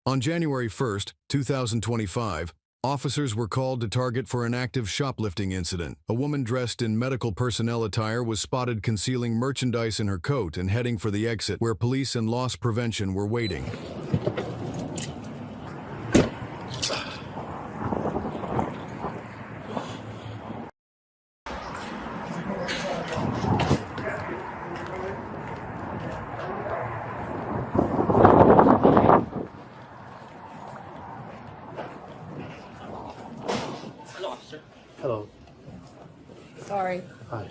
On January 1st, 2025, officers were called to Target for an active shoplifting incident. A woman dressed in medical personnel attire was spotted concealing merchandise in her coat and heading for the exit, where police and loss prevention were waiting. Hello, officer. Hello. Sorry. Hi.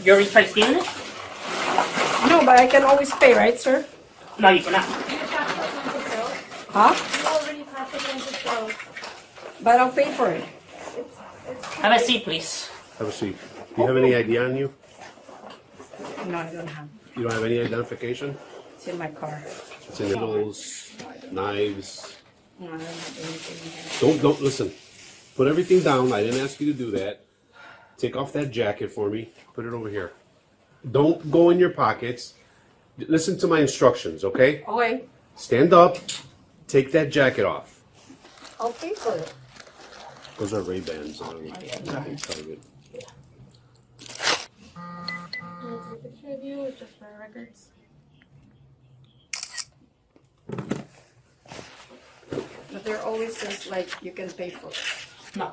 You already tried stealing it? No, but I can always pay, right, sir? No, you cannot. Huh? You already passed it into show. But I'll pay for it. Have a seat, please. Have a seat. Do you have any ID on you? No, I don't have. You don't have any identification? It's in my car. It's in needles, knives. No, I don't have anything here. Don't listen. Put everything down. I didn't ask you to do that. Take off that jacket for me. Put it over here. Don't go in your pockets. Listen to my instructions, okay? Okay, Stand up. Take that jacket off. I'll pay for it. Those are Ray-Bans. I think Target. Want to take a picture of you or just for our records? But there always says, like, you can pay for it. No,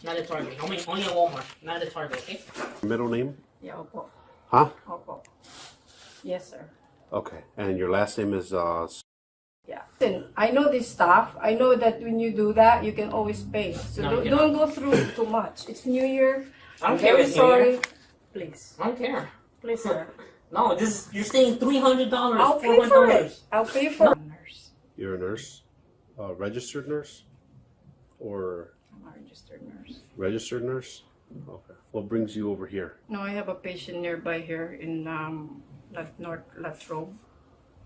not at Target. Only at Walmart. Not at Target, okay? Middle name? Yeah, Opo. Huh? Opo. Yes, sir. Okay. And your last name is Yeah. Listen, I know this stuff. I know that when you do that, you can always pay. So No, you don't go through it too much. It's New Year. I don't I'm care very if it's New Year. sorry. Please. I don't care. Please, sir. No, you're staying $300. I'll pay for it. I'll pay for it. Nurse. You're a nurse? Registered nurse? Or I'm a registered nurse. registered nurse? Okay. What brings you over here? No, I have a patient nearby here in North Latrobe.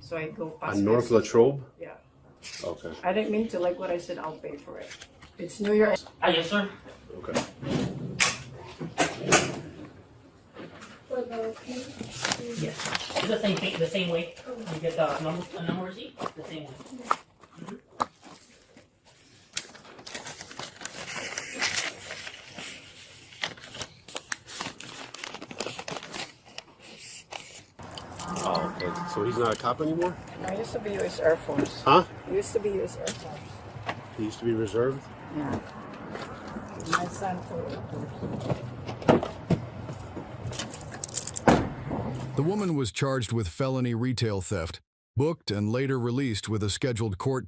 So I go past On North this. Latrobe? Yeah. Okay. I didn't mean to, like what I said, I'll pay for it. It's New Year. Ah, yes, sir. Okay. For the Yes. It's the same thing, the same way. You get the number receipt, the same way. Oh, okay. So he's not a cop anymore? I used to be U.S. Air Force. Huh? Used to be U.S. Air Force. He used to be reserved? Yeah. My son too. The woman was charged with felony retail theft, booked and later released with a scheduled court